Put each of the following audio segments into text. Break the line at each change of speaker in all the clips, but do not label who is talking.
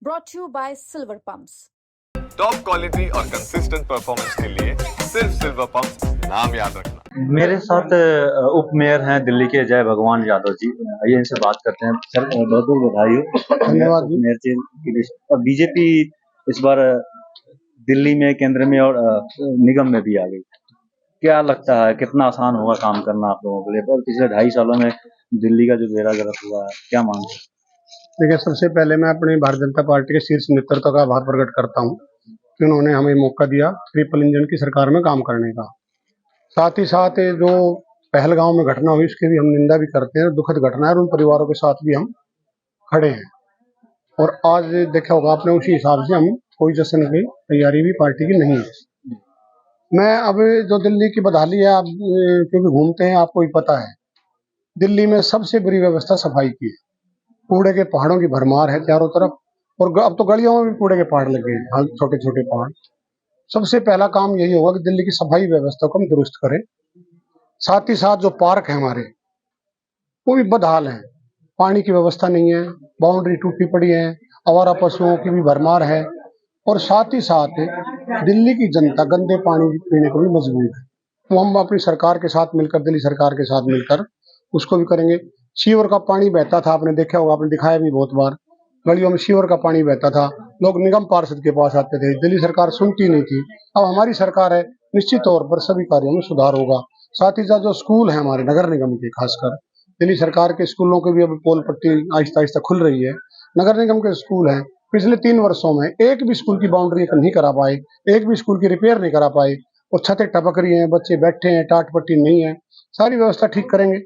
brought to you by Silver Pumps.
Top quality और consistent performance के लिए सिर्फ सिल्वर पंप नाम याद रखना।
मेरे साथ उप मेयर हैं दिल्ली के जय भगवान यादव जी। आइए इनसे बात करते हैं। सर बहुत बहुत बधाई हो।
धन्यवाद जी।
मेयर जी बीजेपी इस बार दिल्ली में, केंद्र में और निगम में भी आ गई। क्या लगता है कितना आसान होगा काम करना आप लोगों के लिए? पर पिछले 2.5 सालों में दिल्ली का जो बेड़ा गर्क हुआ है, क्या मानते हैं?
देखिए, सबसे पहले मैं अपनी भारतीय जनता पार्टी के शीर्ष नेतृत्व का आभार प्रकट करता हूं कि उन्होंने हमें मौका दिया ट्रिपल इंजन की सरकार में काम करने का। साथ ही साथ ये जो पहलगांव में घटना हुई उसकी भी हम निंदा भी करते हैं। दुखद घटना है और उन परिवारों के साथ भी हम खड़े हैं। और आज देखा होगा आपने, उसी हिसाब से हम कोई जश्न की तैयारी भी पार्टी की नहीं है। मैं अब जो दिल्ली की बदहाली है, आप क्योंकि घूमते हैं आपको ही पता है, दिल्ली में सबसे बुरी व्यवस्था सफाई की है। कूड़े के पहाड़ों की भरमार है चारों तरफ, और अब तो गलियों में भी कूड़े के पहाड़ लगे हैं, छोटे छोटे पहाड़। सबसे पहला काम यही होगा कि दिल्ली की सफाई व्यवस्था को हम दुरुस्त करें। साथ ही साथ जो पार्क है हमारे, वो भी बदहाल है। पानी की व्यवस्था नहीं है, बाउंड्री टूटी पड़ी है, आवारा पशुओं की भी भरमार है। और साथ ही साथ दिल्ली की जनता गंदे पानी पीने को भी मजबूर है। तो हम अपनी सरकार के साथ मिलकर, दिल्ली सरकार के साथ मिलकर उसको भी करेंगे। सीवर का पानी बहता था, आपने देखा होगा, आपने दिखाया भी बहुत बार, गलियों में सीवर का पानी बहता था। लोग निगम पार्षद के पास आते थे, दिल्ली सरकार सुनती नहीं थी। अब हमारी सरकार है, निश्चित तौर पर सभी कार्यों में सुधार होगा। साथ ही साथ जो स्कूल है हमारे नगर निगम के, खासकर दिल्ली सरकार के स्कूलों के भी अब पोल पट्टी आहिस्ता आहिस्ता खुल रही है। नगर निगम के स्कूल हैं, पिछले 3 वर्षों में एक भी स्कूल की बाउंड्री नहीं करा पाए, एक भी स्कूल की रिपेयर नहीं करा पाए, और छतें टपक रही हैं, बच्चे बैठे हैं, टाट पट्टी नहीं है। सारी व्यवस्था ठीक करेंगे।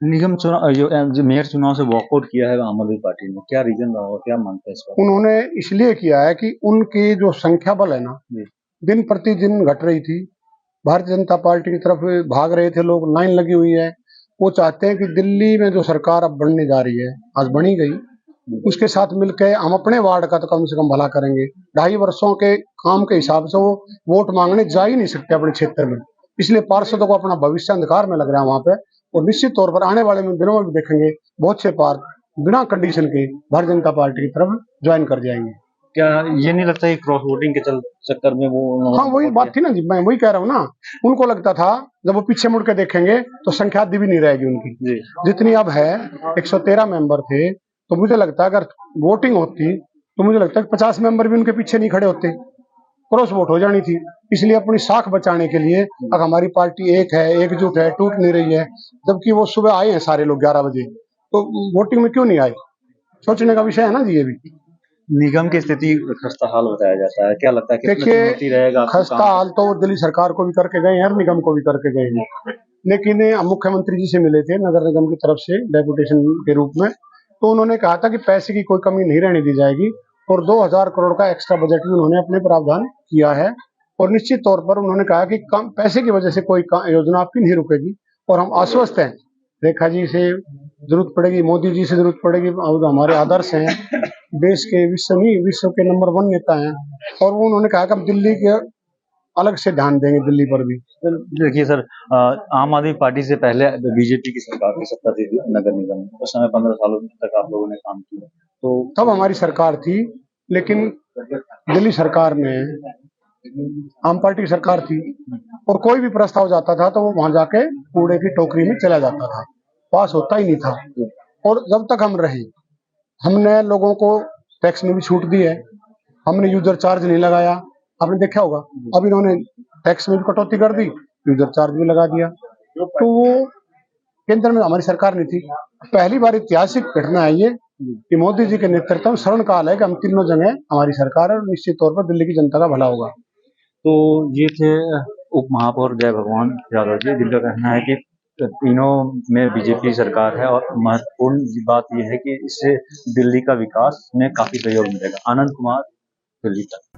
निगम चुनाव जो मेयर चुनाव से वॉकआउट किया है आम आदमी पार्टी ने, क्या रीजन रहा, क्या मानते हैं इस पर?
उन्होंने इसलिए किया है कि उनकी जो संख्या बल है ना, दिन प्रतिदिन घट रही थी। भारतीय जनता पार्टी की तरफ भाग रहे थे लोग, लाइन लगी हुई है। वो चाहते हैं कि दिल्ली में जो सरकार अब बनने जा रही है, आज बनी गई, उसके साथ मिलकर हम अपने वार्ड का तो कम से कम भला करेंगे। 2.5 वर्षों के काम के हिसाब से वो वोट मांगने जा ही नहीं सकते अपने क्षेत्र में, इसलिए पार्षदों को अपना भविष्य अंधकार में लग रहा है वहां पे। और निश्चित तौर पर आने वाले दिनों में भी देखेंगे बहुत से पार्क बिना कंडीशन के भारतीय जनता पार्टी की तरफ ज्वाइन कर जाएंगे।
क्या ये नहीं लगता है क्रॉस वोटिंग के चक्कर में वो?
हाँ, वही बात थी ना जी, मैं वही कह रहा हूँ ना। उनको लगता था जब वो पीछे मुड़ के देखेंगे तो संख्या आधी भी नहीं रहेगी उनकी जितनी अब है। 113 मेंबर थे, तो मुझे लगता है अगर वोटिंग होती तो मुझे लगता है 50 मेंबर भी उनके पीछे नहीं खड़े होते, क्रॉस वोट हो जानी थी। इसलिए अपनी साख बचाने के लिए अब हमारी पार्टी एक है, एकजुट है, टूट नहीं रही है। जबकि वो सुबह आए हैं सारे लोग 11 बजे, तो वोटिंग में क्यों नहीं आए? सोचने का विषय है ना जी ये भी।
निगम की स्थिति खस्ता हाल बताया जाता है, क्या लगता है
देखिए, खस्ता हाल तो दिल्ली सरकार को भी करके गए हैं और निगम को भी करके गए हैं। लेकिन हम मुख्यमंत्री जी से मिले थे नगर निगम की तरफ से डेपुटेशन के रूप में, तो उन्होंने कहा था कि पैसे की कोई कमी नहीं रहने दी जाएगी, और 2000 करोड़ का एक्स्ट्रा बजट भी उन्होंने अपने प्रावधान किया है। और निश्चित तौर पर उन्होंने कहा कि कम पैसे की वजह से कोई योजना आपकी नहीं रुकेगी, और हम आश्वस्त हैं। रेखा जी से जरूरत पड़ेगी, मोदी जी से जरूरत पड़ेगी, और हमारे आदर्श हैं, देश के विश्व के नंबर 1 नेता हैं। और वो उन्होंने कहा कि हम दिल्ली के अलग से ध्यान देंगे, दिल्ली पर भी।
देखिए सर, आम आदमी पार्टी से पहले बीजेपी की सरकार की सत्ता थी नगर निगम में, उस समय 15 सालों तक आप लोगों ने काम किया, तो
तब हमारी सरकार थी। लेकिन दिल्ली सरकार में आम पार्टी की सरकार थी, और कोई भी प्रस्ताव जाता था तो वो वहां जाके कूड़े की टोकरी में चला जाता था, पास होता ही नहीं था। और जब तक हम रहे, हमने लोगों को टैक्स में भी छूट दी है, हमने यूजर चार्ज नहीं लगाया, आपने देखा होगा। अब इन्होंने टैक्स में भी कटौती कर दी, यूजर चार्ज भी लगा दिया। तो वो केंद्र में हमारी सरकार नहीं थी। पहली बार ऐतिहासिक घटना है ये कि मोदी जी के नेतृत्व में शरण काल है कि हम तीनों जगह हमारी सरकार है, और निश्चित तौर पर दिल्ली की जनता का भला होगा।
तो ये थे उप महापौर जय भगवान यादव जी, जिनका कहना है कि तीनों में बीजेपी सरकार है, और महत्वपूर्ण बात यह है कि इससे दिल्ली का विकास में काफी सहयोग मिलेगा। आनंद कुमार, दिल्ली तक।